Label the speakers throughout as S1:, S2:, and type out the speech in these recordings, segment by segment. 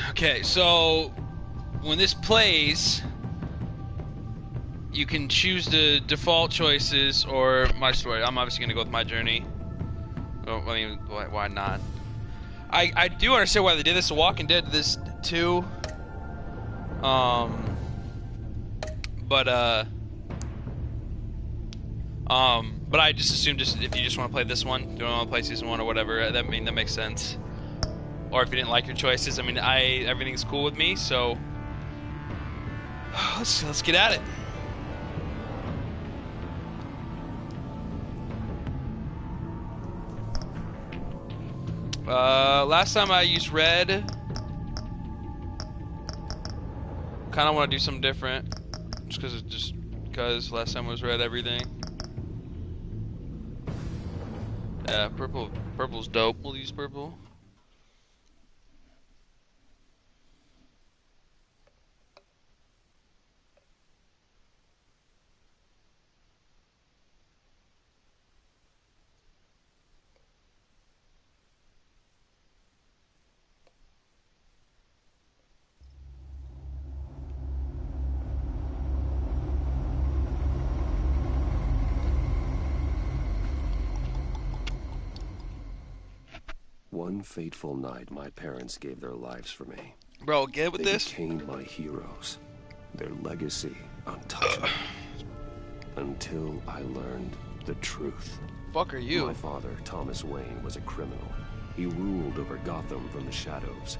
S1: Okay, so when this plays, you can choose the default choices or my story. I'm obviously gonna go with my journey. Oh, I mean, why not? I do understand why they did this. The Walking Dead did this too. But I just assumed if you just want to play this one, don't want to play season 1 or whatever, that makes sense. Or if you didn't like your choices, I mean, everything's cool with me, so let's get at it. Last time I used red. Kind of want to do something different, just because last time was red everything. Yeah, purple's dope. We'll use purple.
S2: One fateful night, my parents gave their lives for me.
S1: Bro, get with this.
S2: They became my heroes. Their legacy untouchable. Until I learned the truth.
S1: Fuck are you?
S2: My father, Thomas Wayne, was a criminal. He ruled over Gotham from the shadows.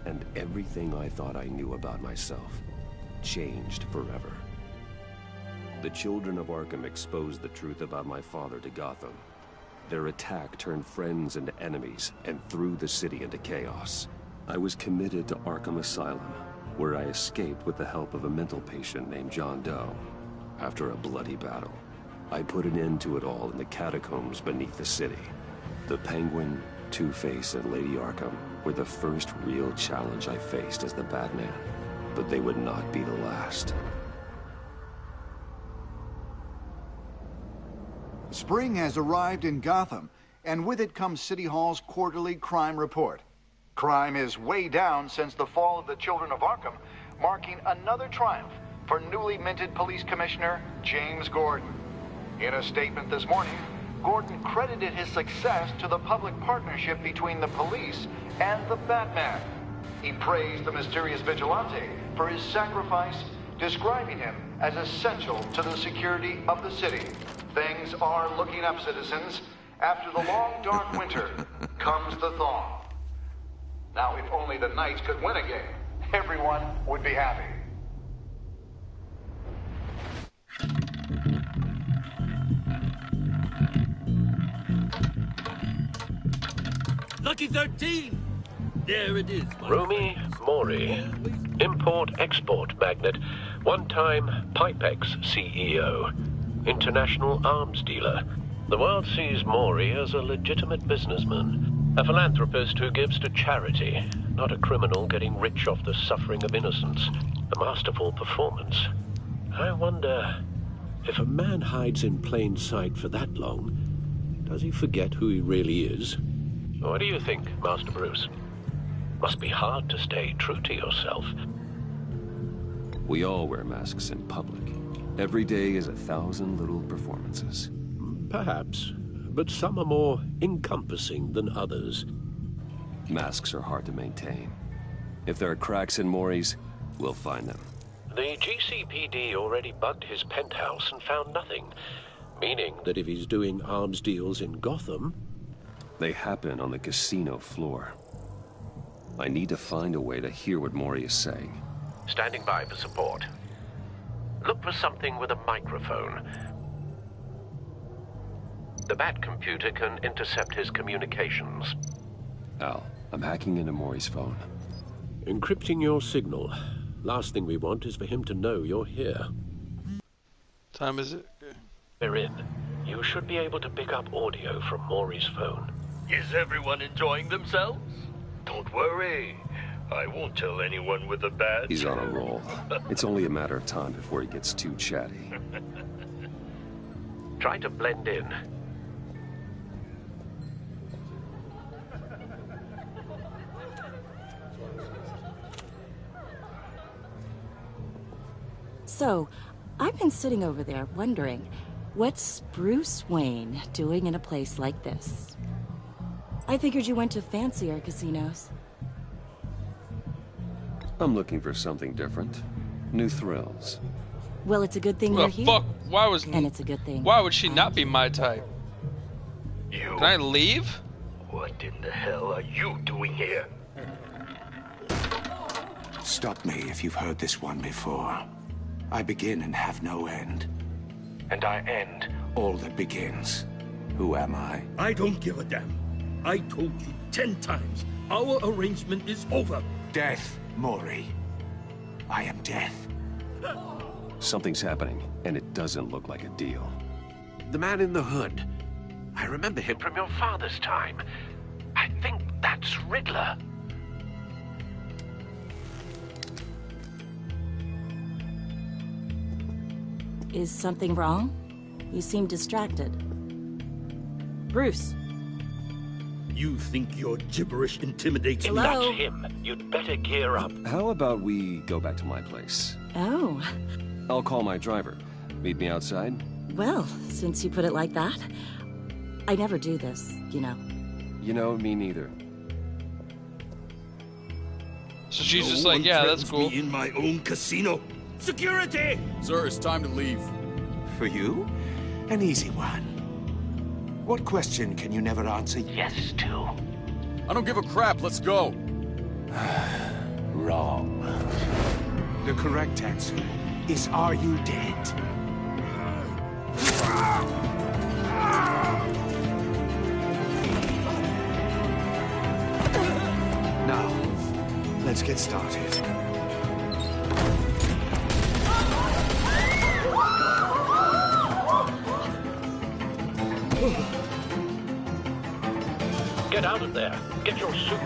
S2: And everything I thought I knew about myself changed forever. The children of Arkham exposed the truth about my father to Gotham. Their attack turned friends into enemies and threw the city into chaos. I was committed to Arkham Asylum, where I escaped with the help of a mental patient named John Doe. After a bloody battle, I put an end to it all in the catacombs beneath the city. The Penguin, Two-Face, and Lady Arkham were the first real challenge I faced as the Batman, but they would not be the last.
S3: Spring has arrived in Gotham, and with it comes City Hall's quarterly crime report. Crime is way down since the fall of the Children of Arkham, marking another triumph for newly minted Police Commissioner James Gordon. In a statement this morning, Gordon credited his success to the public partnership between the police and the Batman. He praised the mysterious vigilante for his sacrifice, describing him as essential to the security of the city. Things are looking up, citizens. After the long, dark winter comes the thaw. Now, if only the Knights could win a game, everyone would be happy.
S4: Lucky 13! There it is.
S5: Rumi Mori, import-export magnate, one-time Pipex CEO, international arms dealer. The world sees Mori as a legitimate businessman, a philanthropist who gives to charity, not a criminal getting rich off the suffering of innocence. A masterful performance. I wonder, if a man hides in plain sight for that long, does he forget who he really is? What do you think, Master Bruce? Must be hard to stay true to yourself.
S2: We all wear masks in public. Every day is 1,000 little performances.
S5: Perhaps, but some are more encompassing than others.
S2: Masks are hard to maintain. If there are cracks in Mori's, we'll find them.
S5: The GCPD already bugged his penthouse and found nothing, meaning that if he's doing arms deals in Gotham...
S2: They happen on the casino floor. I need to find a way to hear what Mori is saying.
S5: Standing by for support. Look for something with a microphone. The Bat computer can intercept his communications.
S2: Al, I'm hacking into Mori's phone.
S5: Encrypting your signal. Last thing we want is for him to know you're here.
S1: Time is it?
S5: They're in. You should be able to pick up audio from Mori's phone.
S4: Is everyone enjoying themselves? Don't worry. I won't tell anyone with a bat.
S2: He's on a roll. It's only a matter of time before he gets too chatty.
S5: Try to blend in.
S6: So, I've been sitting over there wondering, what's Bruce Wayne doing in a place like this? I figured you went to fancier casinos.
S2: I'm looking for something different. New thrills.
S6: Well, it's a good thing
S1: Well,
S6: you're here.
S1: fuck. Why was?
S6: And it's a good thing.
S1: Why would she not be my type?
S4: You.
S1: Can I leave?
S4: What in the hell are you doing here?
S7: Stop me if you've heard this one before. I begin and have no end. And I end all that begins. Who am I?
S8: I don't give a damn. I told you 10 times. Our arrangement is over.
S7: Death, Mori. I am death.
S2: Something's happening, and it doesn't look like a deal.
S5: The man in the hood. I remember him from your father's time. I think that's Riddler.
S6: Is something wrong? You seem distracted. Bruce.
S8: You think your gibberish intimidates me?
S6: Hello?
S5: That's him. You'd better gear up.
S2: How about we go back to my place?
S6: Oh.
S2: I'll call my driver. Meet me outside?
S6: Well, since you put it like that, I never do this, you know.
S2: You know, me neither.
S1: So she's
S8: No
S1: just like,
S8: one
S1: yeah, that's
S8: threatens
S1: cool.
S8: me in my own casino. Security!
S9: Sir, it's time to leave.
S7: For you? An easy one. What question can you never answer yes to?
S9: I don't give a crap, let's go.
S7: Wrong. The correct answer is, are you dead? Now, let's get started.
S5: Get out of there. Get your suit.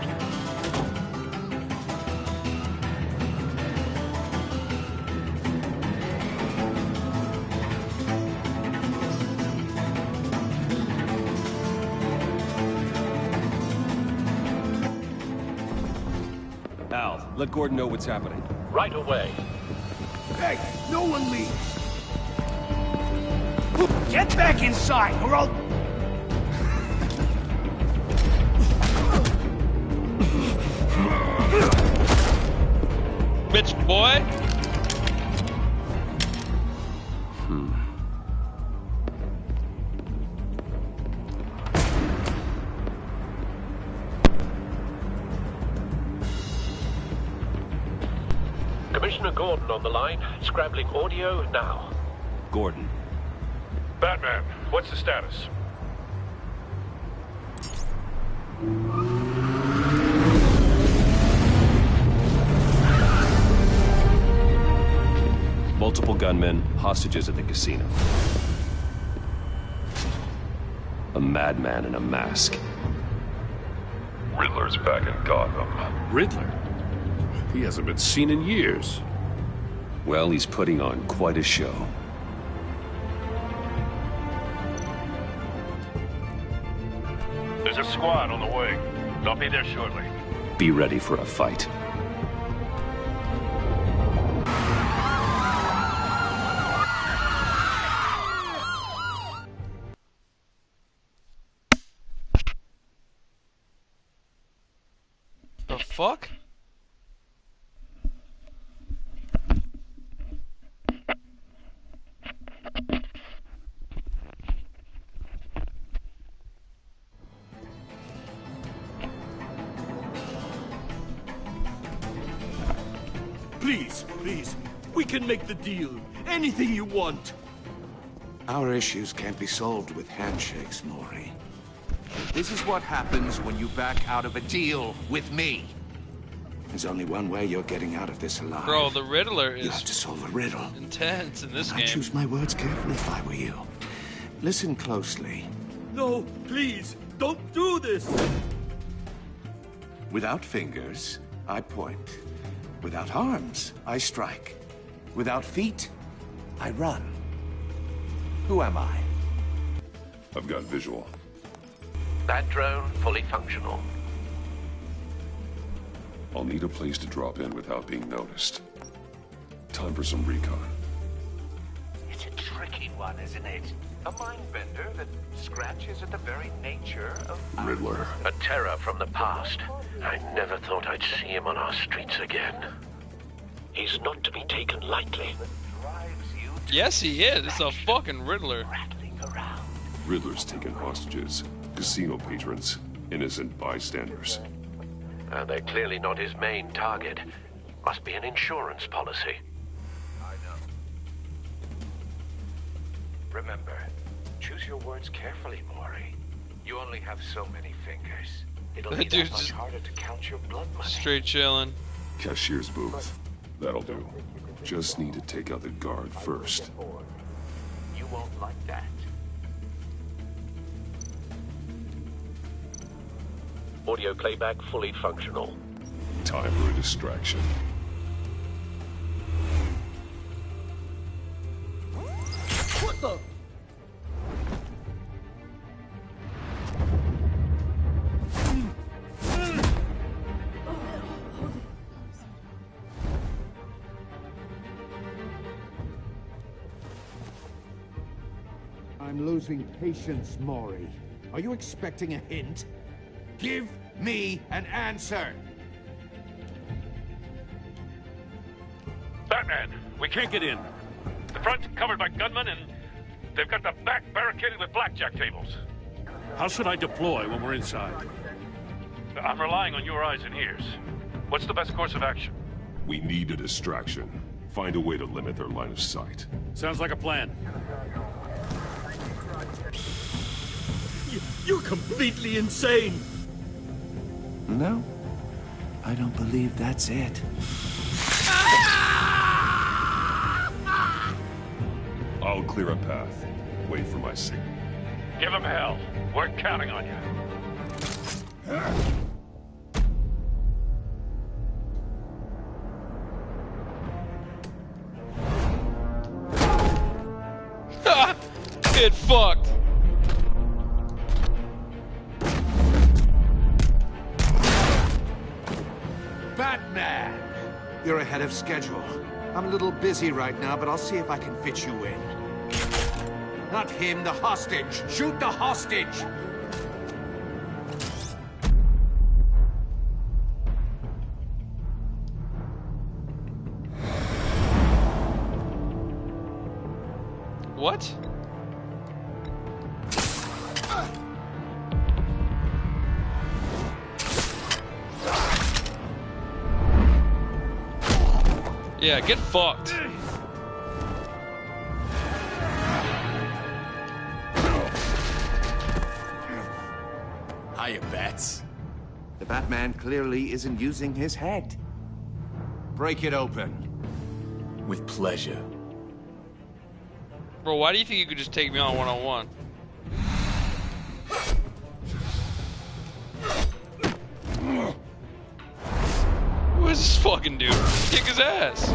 S2: Al, let Gordon know what's happening.
S5: Right away.
S7: Hey, no one leave! Get back inside, or I'll...
S1: Bitch boy.
S5: Commissioner Gordon on the line. Scrambling audio now.
S2: Gordon.
S4: Batman, what's the status?
S2: Multiple gunmen, hostages at the casino. A madman in a mask.
S10: Riddler's back in Gotham.
S11: Riddler? He hasn't been seen in years.
S2: Well, he's putting on quite a show.
S4: There's a squad on the way. They'll be there shortly.
S2: Be ready for a fight.
S1: The fuck?
S8: Please, please. We can make the deal. Anything you want.
S7: Our issues can't be solved with handshakes, Mori.
S12: This is what happens when you back out of a deal with me.
S7: There's only one way you're getting out of this alive.
S1: Bro, the Riddler
S7: You have
S1: is
S7: to solve a riddle.
S1: intense in this
S7: I
S1: game.
S7: choose my words carefully if I were you. Listen closely.
S8: No, please. Don't do this.
S7: Without fingers, I point. Without arms, I strike. Without feet, I run. Who am I?
S10: I've got visual.
S5: That drone fully functional.
S10: I'll need a place to drop in without being noticed. Time for some recon.
S12: tricky one, isn't it? A mind bender that scratches at the very nature of
S10: Riddler.
S5: A terror from the past. I never thought I'd see him on our streets again. He's not to be taken lightly.
S1: Yes, he is. It's a fucking Riddler.
S10: Riddler's taken hostages, casino patrons, innocent bystanders.
S5: And they're clearly not his main target. Must be an insurance policy.
S12: I know. Remember, choose your words carefully, Maury. You only have so many fingers. It'll be that much harder to count your blood money.
S1: Straight chilling.
S10: Cashier's booth. That'll do. Just need to take out the guard first.
S12: You won't like that.
S5: Audio playback fully functional.
S10: Time for a distraction.
S8: What the?
S13: I'm losing patience, Maury. Are you expecting a hint? Give me an answer!
S11: Batman, we can't get in. The front's covered by gunmen, and they've got the back barricaded with blackjack tables. How should I deploy when we're inside? I'm relying on your eyes and ears. What's the best course of action?
S10: We need a distraction. Find a way to limit their line of sight.
S11: Sounds like a plan.
S8: You're completely insane!
S7: No, I don't believe that's it.
S10: I'll clear a path. Wait for my signal.
S11: Give them hell. We're counting on you.
S1: Get fucked.
S13: Batman! You're ahead of schedule. I'm a little busy right now, but I'll see if I can fit you in. Not him, the hostage! Shoot the hostage!
S1: What? Yeah, get fucked.
S12: Hiya, Bats.
S13: The Batman clearly isn't using his head. Break it open.
S12: With pleasure.
S1: Bro, why do you think you could just take me on one-on-one? What is this fucking dude? Kick his ass.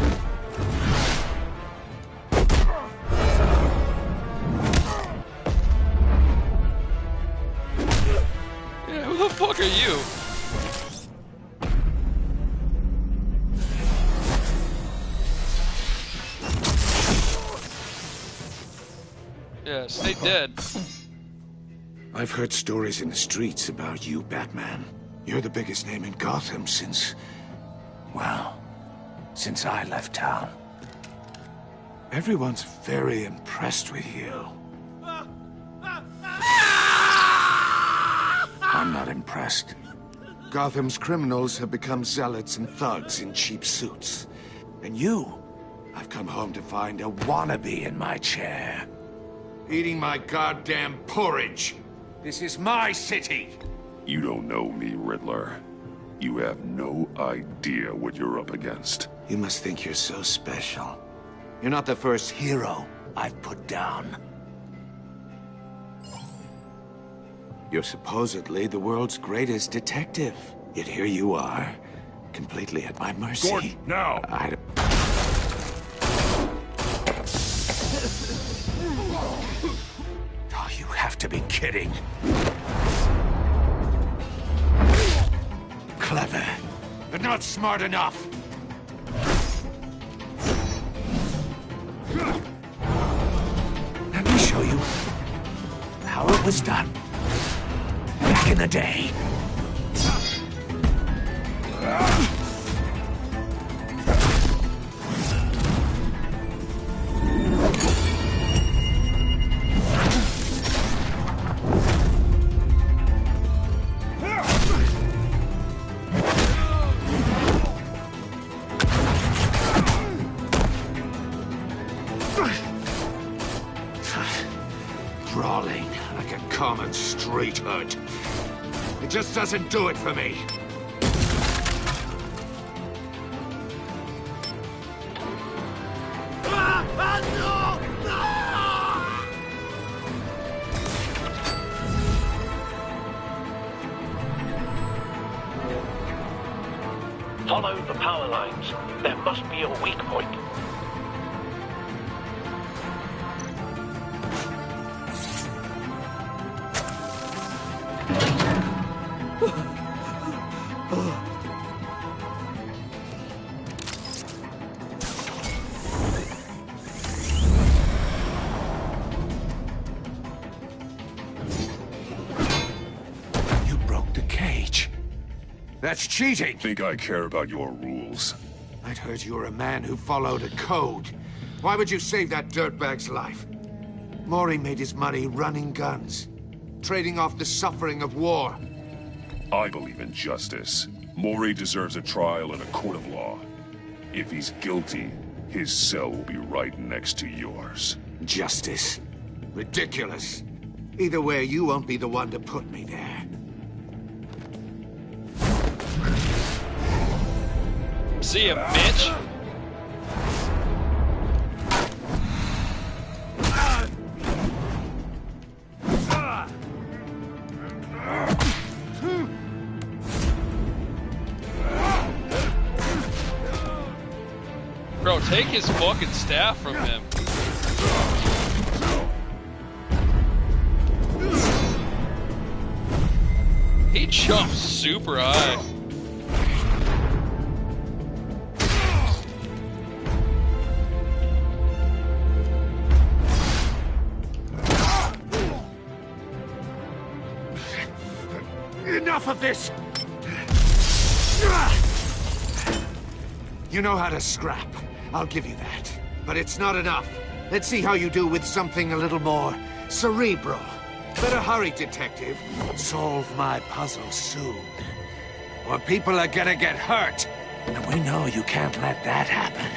S1: Yeah, who the fuck are you? Yeah, stay dead.
S7: I've heard stories in the streets about you, Batman. You're the biggest name in Gotham since... well, since I left town. Everyone's very impressed with you. I'm not impressed. Gotham's criminals have become zealots and thugs in cheap suits. And you, I've come home to find a wannabe in my chair. Eating my goddamn porridge. This is my city.
S10: You don't know me, Riddler. You have no idea what you're up against.
S7: You must think you're so special. You're not the first hero I've put down. You're supposedly the world's greatest detective. Yet here you are, completely at my mercy.
S10: Gordon, now!
S7: Oh, you have to be kidding. Clever, but not smart enough. how it was done. Back in the day. Brawling like a common street hood. It just doesn't do it for me.
S5: Follow the power lines. There must be a weak point.
S7: You broke the cage. That's cheating.
S10: Think I care about your rules?
S7: I'd heard you were a man who followed a code. Why would you save that dirtbag's life? Mori made his money running guns, trading off the suffering of war.
S10: I believe in justice. Mori deserves a trial in a court of law. If he's guilty, his cell will be right next to yours.
S7: Justice? Ridiculous. Either way, you won't be the one to put me there.
S1: See ya, bitch. Bro, take his fucking staff from him. He jumps super high.
S7: Enough of this! You know how to scrap. I'll give you that. But it's not enough. Let's see how you do with something a little more cerebral. Better hurry, detective. Solve my puzzle soon. Or people are gonna get hurt. And we know you can't let that happen.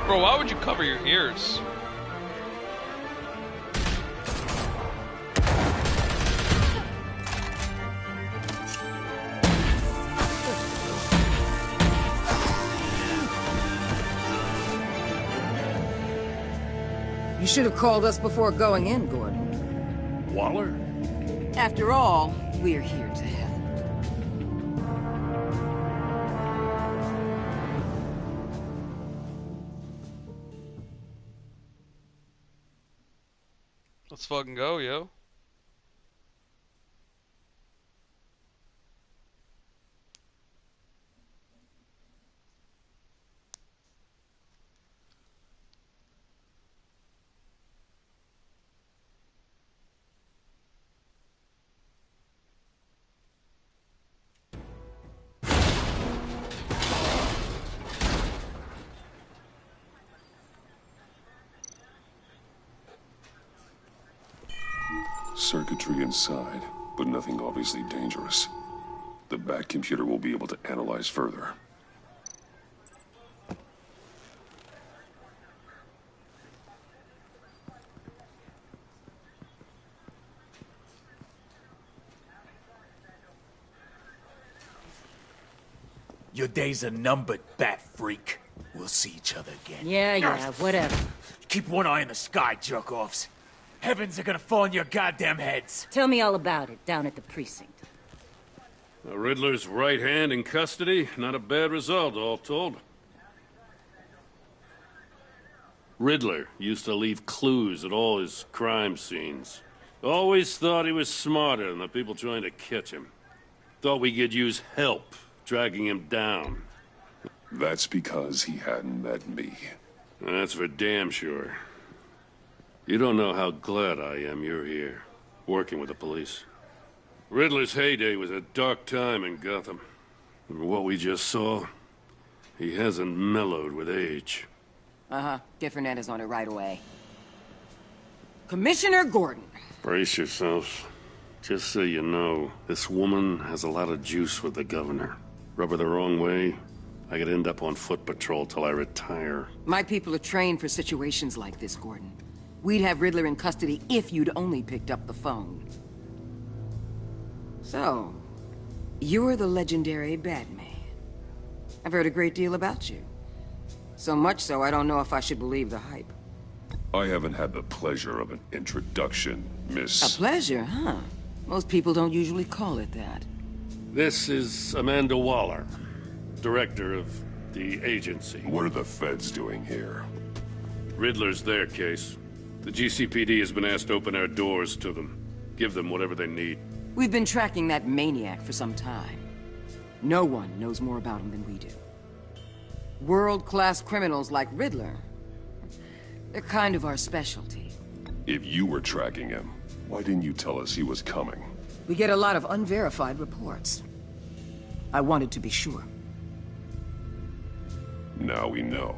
S1: Bro, why would you cover your ears?
S14: You should have called us before going in, Gordon.
S11: Waller?
S14: After all, we're here to help.
S1: Let's fucking go, yo.
S10: Circuitry inside, but nothing obviously dangerous. The Bat computer will be able to analyze further.
S15: Your days are numbered, Bat Freak. We'll see each other again.
S6: Yeah, whatever.
S15: Keep one eye in the sky, jerk-offs. Heavens are gonna fall on your goddamn heads.
S6: Tell me all about it down at the precinct.
S11: The Riddler's right hand in custody. Not a bad result, all told. Riddler used to leave clues at all his crime scenes. Always thought he was smarter than the people trying to catch him. Thought we could use help dragging him down.
S10: That's because he hadn't met me.
S11: That's for damn sure. You don't know how glad I am you're here, working with the police. Riddler's heyday was a dark time in Gotham. And what we just saw, he hasn't mellowed with age.
S14: Get Fernandez on it right away. Commissioner Gordon.
S11: Brace yourselves. Just so you know, this woman has a lot of juice with the governor. Rub her the wrong way, I could end up on foot patrol till I retire.
S14: My people are trained for situations like this, Gordon. We'd have Riddler in custody if you'd only picked up the phone. So, you're the legendary Batman. I've heard a great deal about you. So much so, I don't know if I should believe the hype.
S10: I haven't had the pleasure of an introduction, Miss...
S14: A pleasure, huh? Most people don't usually call it that.
S11: This is Amanda Waller, director of the agency.
S10: What are the feds doing here?
S11: Riddler's their case. The GCPD has been asked to open our doors to them. Give them whatever they need.
S14: We've been tracking that maniac for some time. No one knows more about him than we do. World-class criminals like Riddler, they're kind of our specialty.
S10: If you were tracking him, why didn't you tell us he was coming?
S14: We get a lot of unverified reports. I wanted to be sure.
S10: Now we know.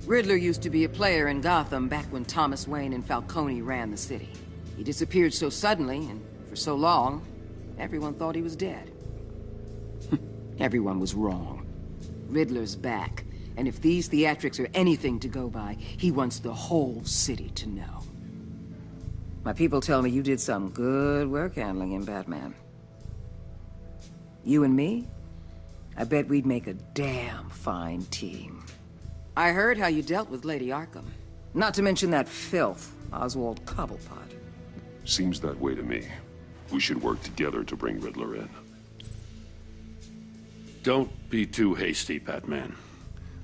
S14: Riddler used to be a player in Gotham back when Thomas Wayne and Falcone ran the city. He disappeared so suddenly, and for so long, everyone thought he was dead. Everyone was wrong. Riddler's back, and if these theatrics are anything to go by, he wants the whole city to know. My people tell me you did some good work handling him, Batman. You and me? I bet we'd make a damn fine team. I heard how you dealt with Lady Arkham. Not to mention that filth, Oswald Cobblepot.
S10: Seems that way to me. We should work together to bring Riddler in.
S11: Don't be too hasty, Batman.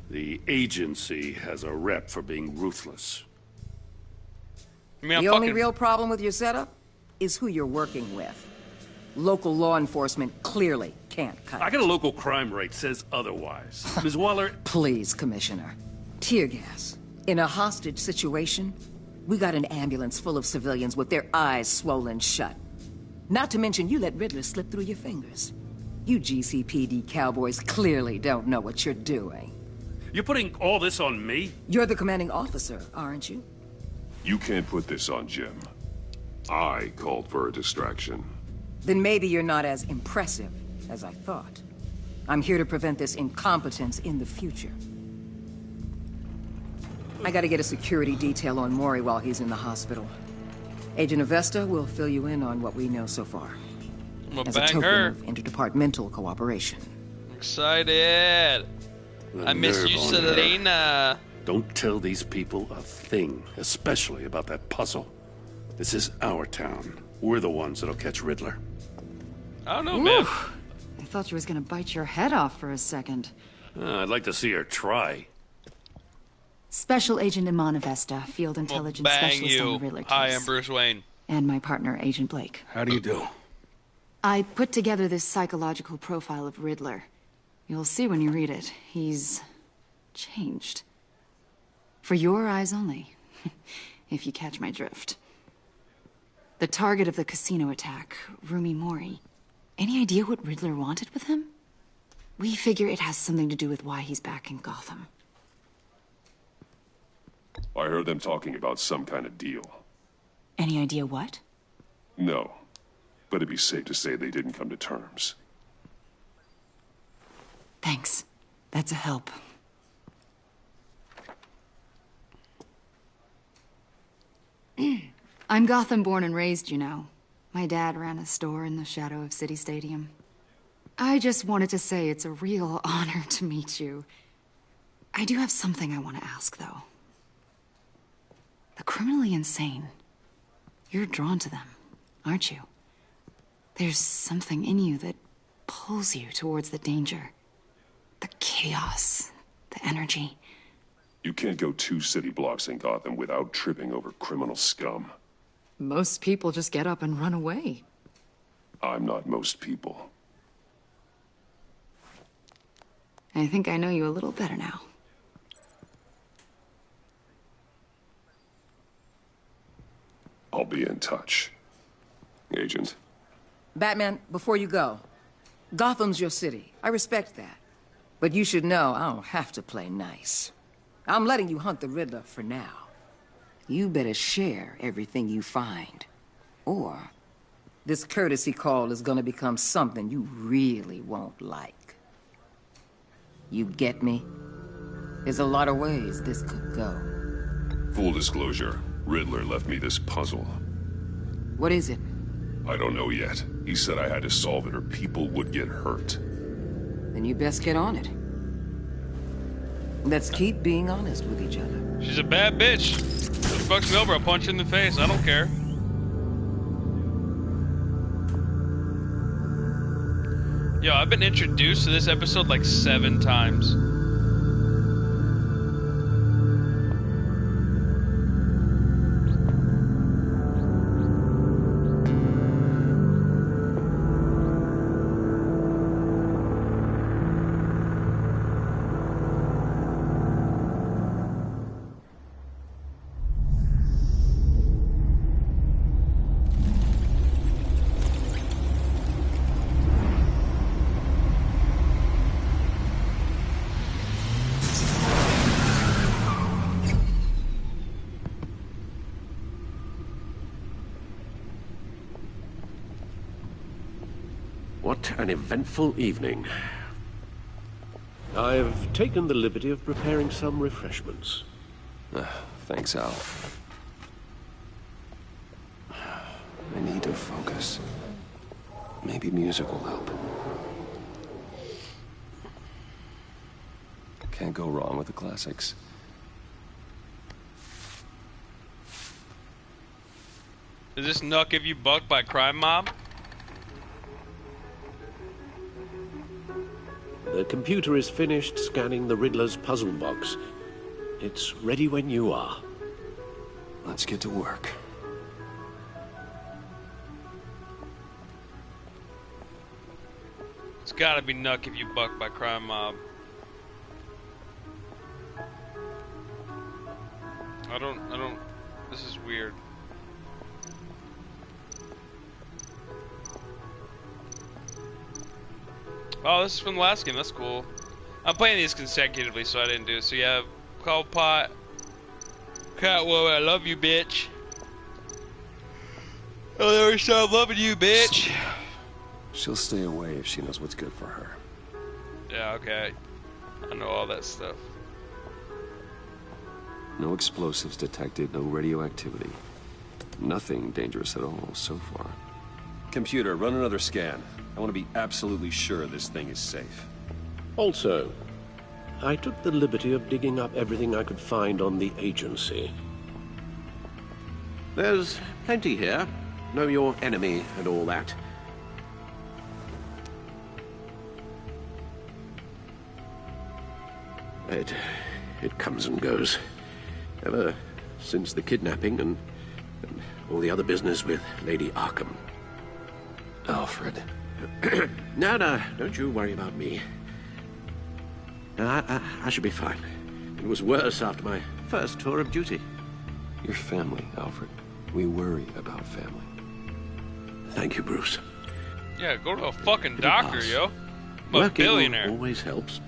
S11: The agency has a rep for being ruthless.
S14: The only real problem with your setup is who you're working with. Local law enforcement clearly can't cut it.
S11: I got a local crime rate says otherwise. Ms. Waller...
S14: Please, Commissioner. Tear gas. In a hostage situation, we got an ambulance full of civilians with their eyes swollen shut. Not to mention you let Riddler slip through your fingers. You GCPD cowboys clearly don't know what you're doing.
S11: You're putting all this on me?
S14: You're the commanding officer, aren't you?
S10: You can't put this on Jim. I called for a distraction.
S14: Then maybe you're not as impressive as I thought. I'm here to prevent this incompetence in the future. I gotta get a security detail on Maury while he's in the hospital. Agent Avesta will fill you in on what we know so far. As a token of interdepartmental cooperation.
S1: Excited! I miss you, Selena.
S11: Don't tell these people a thing, especially about that puzzle. This is our town. We're the ones that'll catch Riddler.
S1: I don't know, man.
S16: I thought you was gonna bite your head off for a second.
S11: I'd like to see her try.
S16: Special Agent Iman Avesta, Field Intelligence Specialist on the Riddler case.
S1: Hi, I'm Bruce Wayne.
S16: And my partner, Agent Blake.
S9: How do you do?
S16: I put together this psychological profile of Riddler. You'll see when you read it. He's changed. For your eyes only, if you catch my drift. The target of the casino attack, Rumi Mori. Any idea what Riddler wanted with him? We figure it has something to do with why he's back in Gotham.
S10: I heard them talking about some kind of deal.
S16: Any idea what?
S10: No, but it'd be safe to say they didn't come to terms.
S16: Thanks. That's a help. I'm Gotham born and raised, you know. My dad ran a store in the shadow of City Stadium. I just wanted to say it's a real honor to meet you. I do have something I want to ask, though. The criminally insane. You're drawn to them, aren't you? There's something in you that pulls you towards the danger. The chaos, the energy.
S10: You can't go 2 city blocks in Gotham without tripping over criminal scum.
S16: Most people just get up and run away.
S10: I'm not most people.
S16: I think I know you a little better now.
S10: I'll be in touch, Agent.
S14: Batman, before you go, Gotham's your city. I respect that. But you should know I don't have to play nice. I'm letting you hunt the Riddler for now. You better share everything you find. Or this courtesy call is gonna become something you really won't like. You get me? There's a lot of ways this could go.
S10: Full disclosure, Riddler left me this puzzle.
S14: What is it?
S10: I don't know yet. He said I had to solve it or people would get hurt.
S14: Then you best get on it. Let's keep being honest with each other.
S1: She's a bad bitch. If she fucks me over, I'll punch her in the face. I don't care. Yo, I've been introduced to this episode like 7 times.
S5: What an eventful evening. I've taken the liberty of preparing some refreshments.
S2: Thanks, Al. I need to focus. Maybe music will help. Can't go wrong with the classics.
S1: Does this nut give you bucked by crime mob?
S5: The computer is finished scanning the Riddler's puzzle box. It's ready when you are.
S2: Let's get to work.
S1: It's gotta be nuck if you bucked by crime mob. I don't, this is weird. Oh, this is from the last game, that's cool. I'm playing these consecutively, so I didn't do it. So yeah, Coldpot, Catwoman, I love you, bitch. I'll never stop loving you, bitch.
S2: She'll stay away if she knows what's good for her.
S1: Yeah, okay. I know all that stuff.
S2: No explosives detected, no radioactivity. Nothing dangerous at all so far. Computer, run another scan. I want to be absolutely sure this thing is safe.
S5: Also, I took the liberty of digging up everything I could find on the agency. There's plenty here. Know your enemy and all that. It comes and goes. Ever since the kidnapping and all the other business with Lady Arkham.
S2: Alfred.
S5: No, don't you worry about me. I should be fine. It was worse after my first tour of duty.
S2: Your family, Alfred. We worry about family.
S5: Thank you, Bruce.
S1: Yeah, go to a fucking doctor, yo. I'm a
S5: Working
S1: billionaire.
S5: always helps.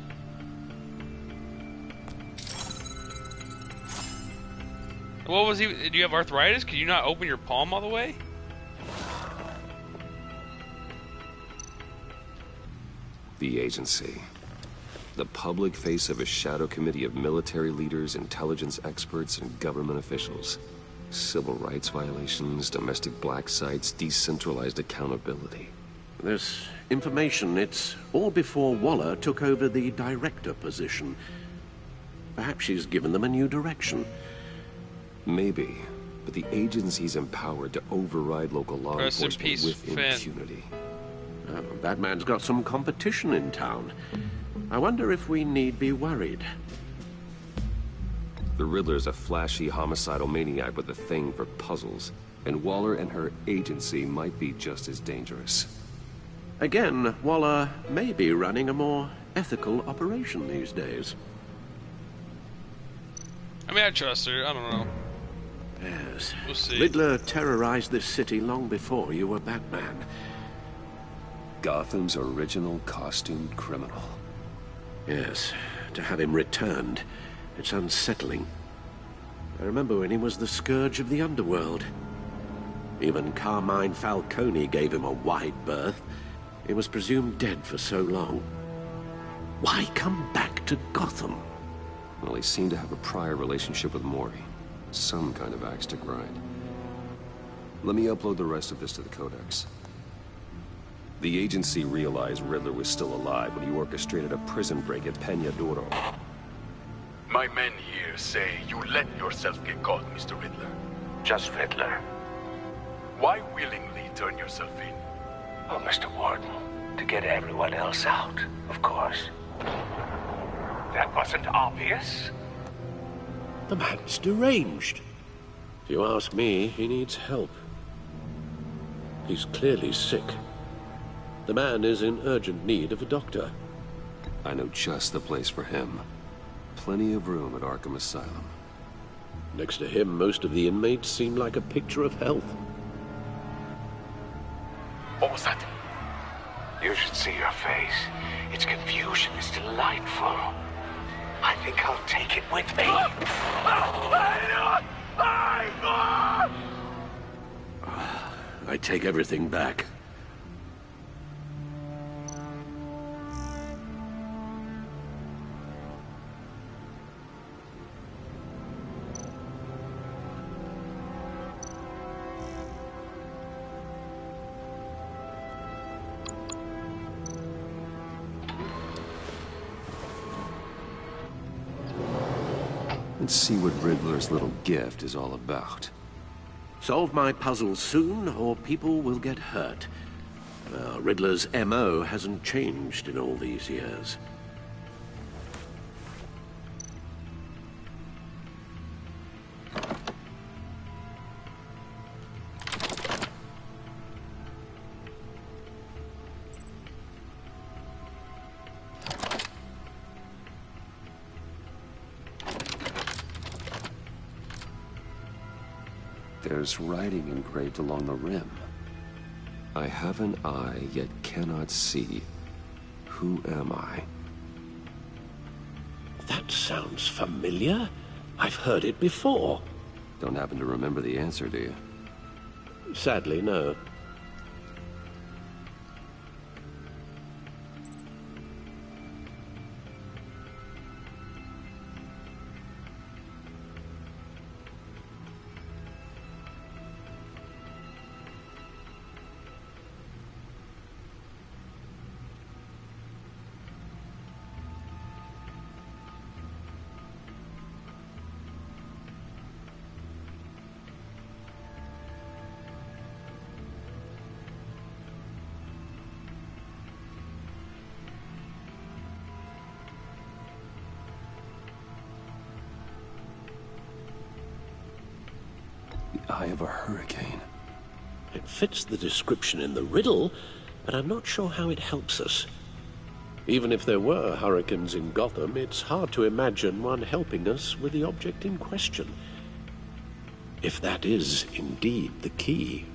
S1: What was he? Do you have arthritis? Could you not open your palm all the way?
S2: The agency. The public face of a shadow committee of military leaders, intelligence experts, and government officials. Civil rights violations, domestic black sites, decentralized accountability.
S5: This information, it's all before Waller took over the director position. Perhaps she's given them a new direction.
S2: Maybe, but the agency's empowered to override local law enforcement with impunity.
S5: Oh, that man's got some competition in town. I wonder if we need be worried.
S2: The Riddler's a flashy homicidal maniac with a thing for puzzles, and Waller and her agency might be just as dangerous.
S5: Again, Waller may be running a more ethical operation these days.
S1: I mean, I trust her. I don't know.
S5: Yes.
S1: We'll see.
S5: Riddler terrorized this city long before you were Batman.
S2: Gotham's original costumed criminal.
S5: Yes. To have him returned, it's unsettling. I remember when he was the scourge of the underworld. Even Carmine Falcone gave him a wide berth. He was presumed dead for so long. Why come back to Gotham?
S2: Well, he seemed to have a prior relationship with Mori. Some kind of axe to grind. Let me upload the rest of this to the Codex. The agency realized Riddler was still alive when he orchestrated a prison break at Peña Duro.
S17: My men here say you let yourself get caught, Mr. Riddler.
S12: Just Riddler.
S17: Why willingly turn yourself in?
S12: Oh, Mr. Warden, to get everyone else out, of course. That wasn't obvious?
S5: The man's deranged. If you ask me, he needs help. He's clearly sick. The man is in urgent need of a doctor.
S2: I know just the place for him. Plenty of room at Arkham Asylum.
S5: Next to him, most of the inmates seem like a picture of health.
S17: What was that?
S12: You should see your face. Its confusion is delightful. I think I'll take it with me.
S5: I take everything back.
S2: Let's see what Riddler's little gift is all about.
S5: Solve my puzzle soon, or people will get hurt. Riddler's M.O. hasn't changed in all these years.
S2: There's writing engraved along the rim. I have an eye, yet cannot see. Who am I?
S5: That sounds familiar. I've heard it before.
S2: Don't happen to remember the answer, do you?
S5: Sadly, no.
S2: Eye of a hurricane.
S5: It fits the description in the riddle, but I'm not sure how it helps us. Even if there were hurricanes in Gotham, it's hard to imagine one helping us with the object in question. If that is indeed the key.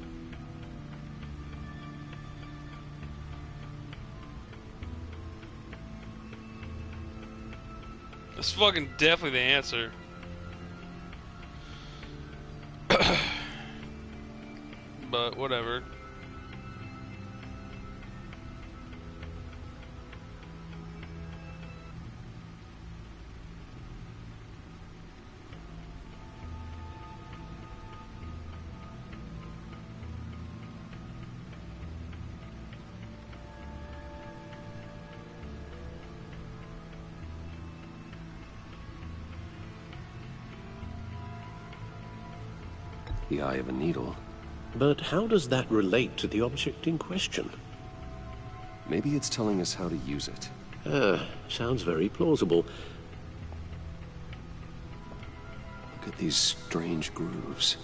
S1: That's fucking definitely the answer. But whatever.
S2: The eye of a needle.
S18: But how does that relate to the object in question?
S2: Maybe it's telling us how to use it.
S18: Sounds very plausible.
S2: Look at these strange grooves.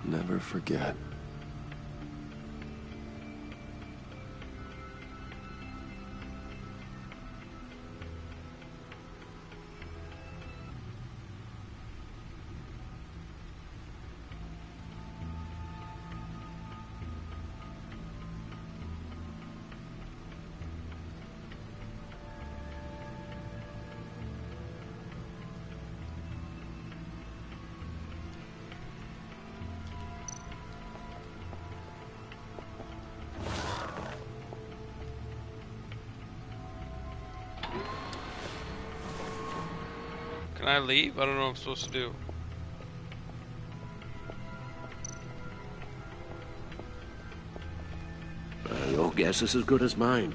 S2: Never forget.
S1: Can I leave? I don't know what I'm supposed to do.
S18: Your guess is as good as mine.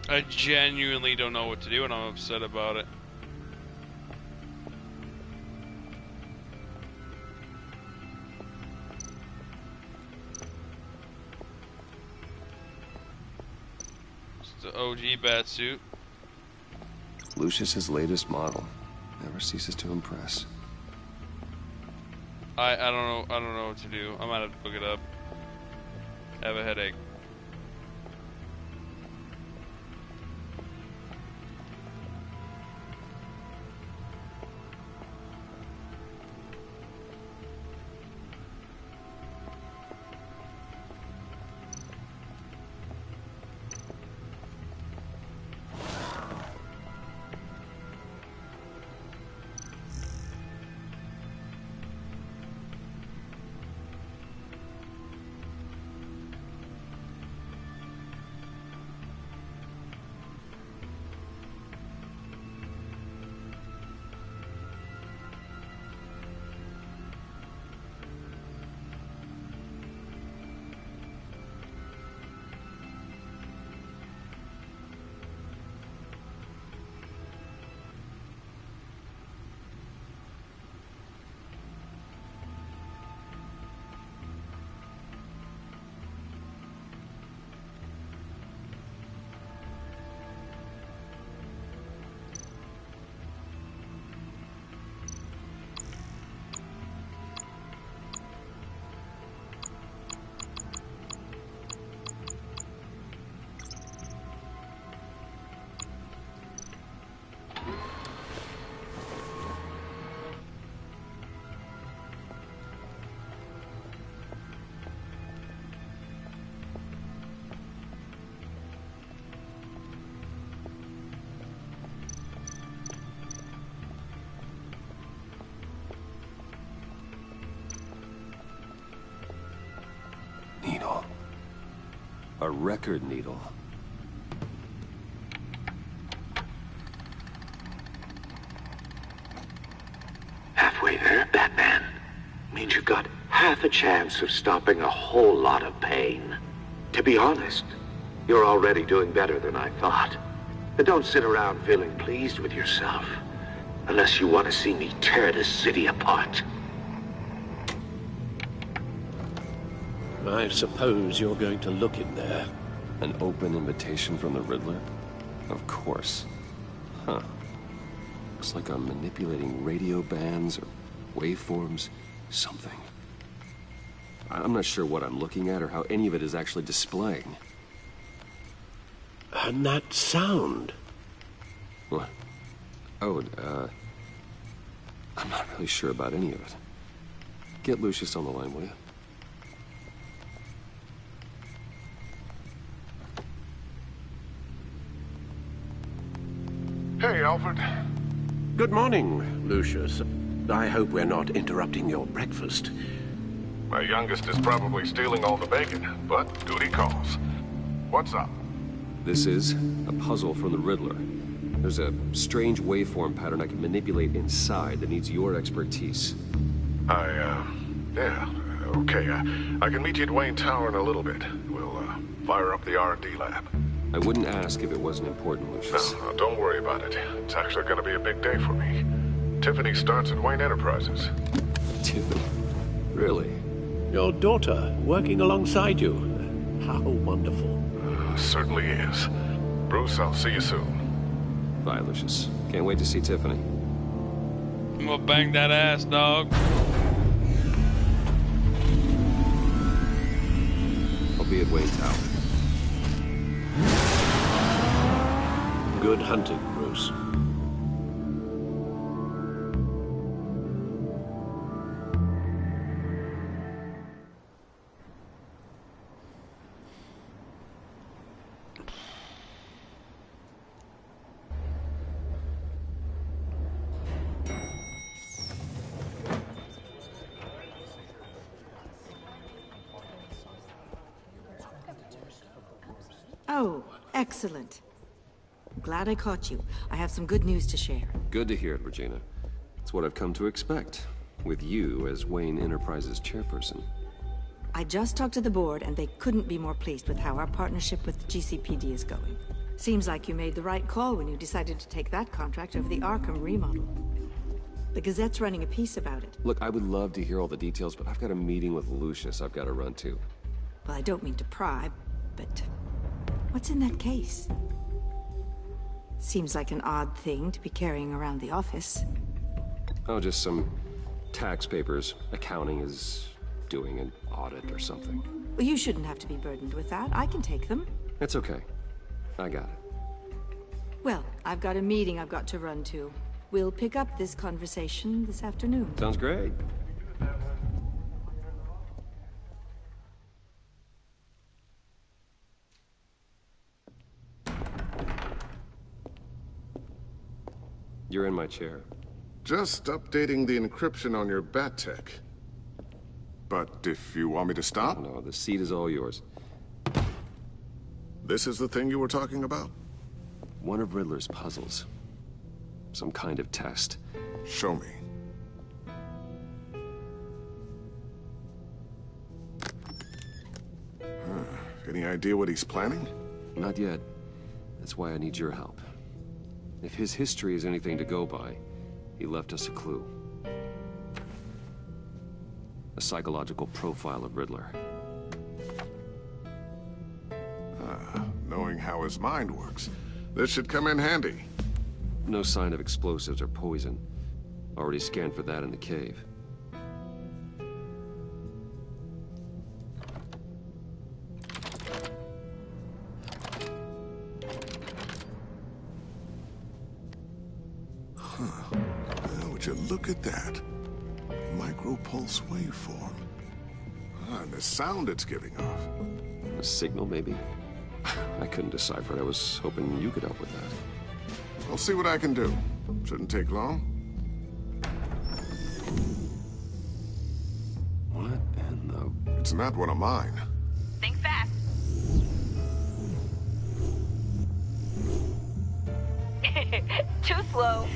S1: I genuinely don't know what to do and I'm upset about it. The OG batsuit.
S2: Lucius's latest model. Never ceases to impress.
S1: I don't know what to do. I might have to look it up. I have a headache.
S2: Needle. A record needle.
S19: Halfway there, Batman. Means you've got half a chance of stopping a whole lot of pain. To be honest, you're already doing better than I thought. But don't sit around feeling pleased with yourself. Unless you want to see me tear this city apart.
S18: I suppose you're going to look in there.
S2: An open invitation from the Riddler? Of course. Huh. Looks like I'm manipulating radio bands or waveforms. Something. I'm not sure what I'm looking at or how any of it is actually displaying.
S18: And that sound?
S2: What? Oh, I'm not really sure about any of it. Get Lucius on the line, will you?
S7: Hey, Alfred.
S18: Good morning, Lucius. I hope we're not interrupting your breakfast.
S20: My youngest is probably stealing all the bacon, but duty calls. What's up?
S2: This is a puzzle from the Riddler. There's a strange waveform pattern I can manipulate inside that needs your expertise.
S20: Yeah, okay. I can meet you at Wayne Tower in a little bit. We'll, fire up the R&D lab.
S2: I wouldn't ask if it wasn't important, Lucius.
S20: No, don't worry about it. It's actually gonna be a big day for me. Tiffany starts at Wayne Enterprises.
S2: Tiffany? Really?
S18: Your daughter, working alongside you. How wonderful.
S20: Certainly is. Bruce, I'll see you soon.
S2: Bye, Lucius. Can't wait to see Tiffany.
S1: I'm gonna bang that ass, dog.
S2: I'll be at Wayne Tower.
S18: Good hunting, Bruce.
S21: Oh, excellent. Glad I caught you. I have some good news to share.
S2: Good to hear it, Regina. It's what I've come to expect, with you as Wayne Enterprises chairperson.
S21: I just talked to the board, and they couldn't be more pleased with how our partnership with GCPD is going. Seems like you made the right call when you decided to take that contract over the Arkham remodel. The Gazette's running a piece about it.
S2: Look, I would love to hear all the details, but I've got a meeting with Lucius I've got to run to.
S21: Well, I don't mean to pry, but what's in that case? Seems like an odd thing to be carrying around the office.
S2: Oh, just some tax papers. Accounting is doing an audit or something.
S21: Well, you shouldn't have to be burdened with that. I can take them.
S2: It's okay. I got it.
S21: Well, I've got a meeting I've got to run to. We'll pick up this conversation this afternoon.
S2: Sounds great. You're in my chair.
S20: Just updating the encryption on your bat tech. But if you want me to stop?
S2: No, the seat is all yours.
S20: This is the thing you were talking about?
S2: One of Riddler's puzzles. Some kind of test.
S20: Show me. Any idea what he's planning?
S2: Not yet. That's why I need your help. If his history is anything to go by, he left us a clue. A psychological profile of Riddler.
S20: Knowing how his mind works, this should come in handy.
S2: No sign of explosives or poison. Already scanned for that in the cave.
S20: Would you look at that? Micropulse waveform. And the sound it's giving off.
S2: A signal, maybe? I couldn't decipher it. I was hoping you could help with that.
S20: I'll see what I can do. Shouldn't take long.
S2: What in the...
S20: It's not one of mine.
S22: Think fast. Too slow.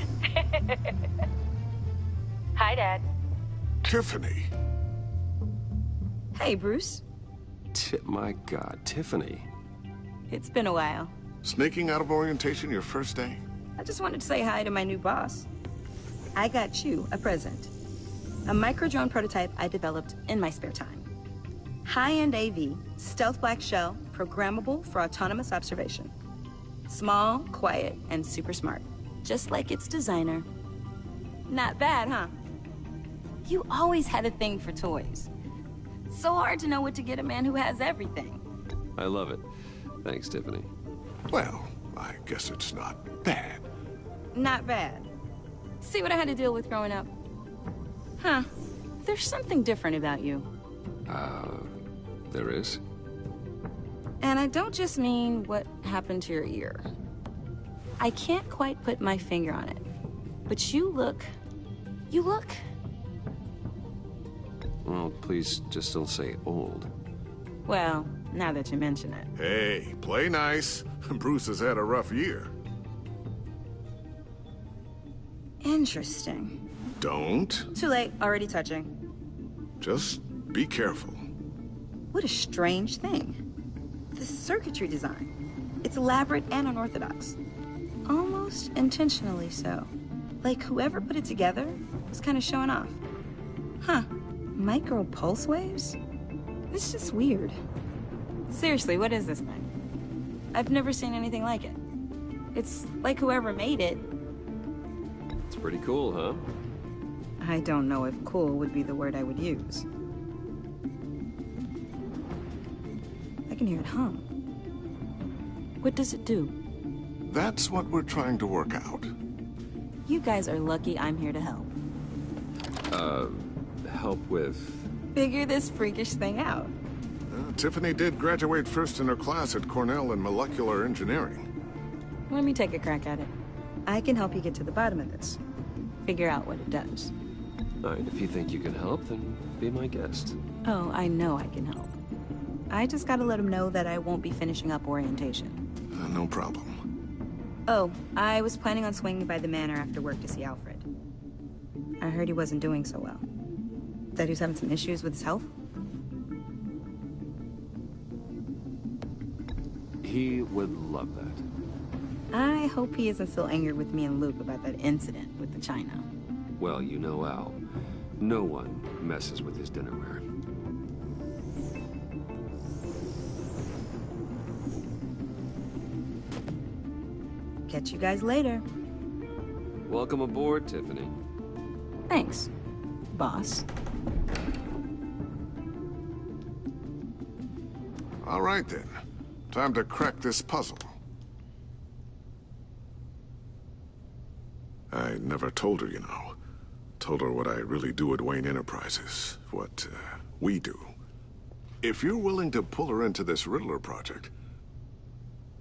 S22: Hi, Dad.
S20: Tiffany.
S22: Hey, Bruce.
S2: My God, Tiffany.
S22: It's been a while.
S20: Sneaking out of orientation your first day?
S22: I just wanted to say hi to my new boss. I got you a present. A micro-drone prototype I developed in my spare time. High-end AV, stealth black shell, programmable for autonomous observation. Small, quiet, and super smart. Just like its designer. Not bad, huh? You always had a thing for toys. So hard to know what to get a man who has everything.
S2: I love it. Thanks, Tiffany.
S20: Well, I guess it's not bad.
S22: Not bad. See what I had to deal with growing up? Huh. There's something different about you.
S2: There is?
S22: And I don't just mean what happened to your ear. I can't quite put my finger on it. But you look...
S2: Well, please just don't say old.
S22: Well, now that you mention it.
S20: Hey, play nice. Bruce has had a rough year.
S22: Interesting.
S20: Don't.
S22: Too late, already touching.
S20: Just be careful.
S22: What a strange thing. The circuitry design. It's elaborate and unorthodox. Almost intentionally so. Like whoever put it together was kind of showing off. Huh. Micro pulse waves? This is just weird. Seriously, what is this thing? I've never seen anything like it. It's like whoever made it.
S2: It's pretty cool, huh?
S22: I don't know if cool would be the word I would use. I can hear it hum. What does it do?
S20: That's what we're trying to work out.
S22: You guys are lucky I'm here to help.
S2: Help with...
S22: Figure this freakish thing out.
S20: Tiffany did graduate first in her class at Cornell in molecular engineering.
S22: Let me take a crack at it. I can help you get to the bottom of this. Figure out what it does.
S2: All right, if you think you can help, then be my guest.
S22: Oh, I know I can help. I just gotta let him know that I won't be finishing up orientation.
S20: No problem.
S22: Oh, I was planning on swinging by the manor after work to see Alfred. I heard he wasn't doing so well. That he was having some issues with his health?
S2: He would love that.
S22: I hope he isn't still angry with me and Luke about that incident with the china.
S2: Well, you know Al. No one messes with his dinnerware.
S22: Catch you guys later.
S2: Welcome aboard, Tiffany.
S22: Thanks, boss.
S20: All right, then. Time to crack this puzzle. I never told her, you know. Told her what I really do at Wayne Enterprises. What, we do. If you're willing to pull her into this Riddler project,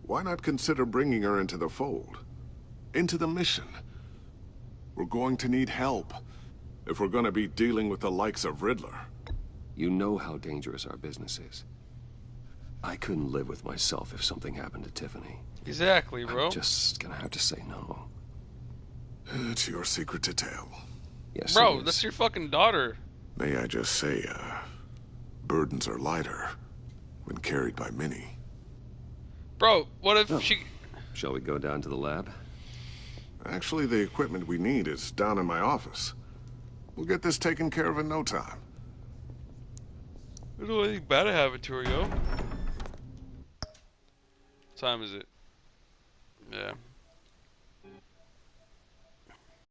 S20: why not consider bringing her into the fold? Into the mission? We're going to need help if we're going to be dealing with the likes of Riddler.
S2: You know how dangerous our business is. I couldn't live with myself if something happened to Tiffany.
S1: Exactly, bro.
S2: I'm just gonna have to say no.
S20: It's your secret to tell.
S2: Yes,
S1: bro, that's your fucking daughter.
S20: May I just say, burdens are lighter when carried by many.
S1: Bro, what if she...
S2: Shall we go down to the lab?
S20: Actually, the equipment we need is down in my office. We'll get this taken care of in no time.
S1: I don't know anything bad to happen to her, yo. What time is it? Yeah.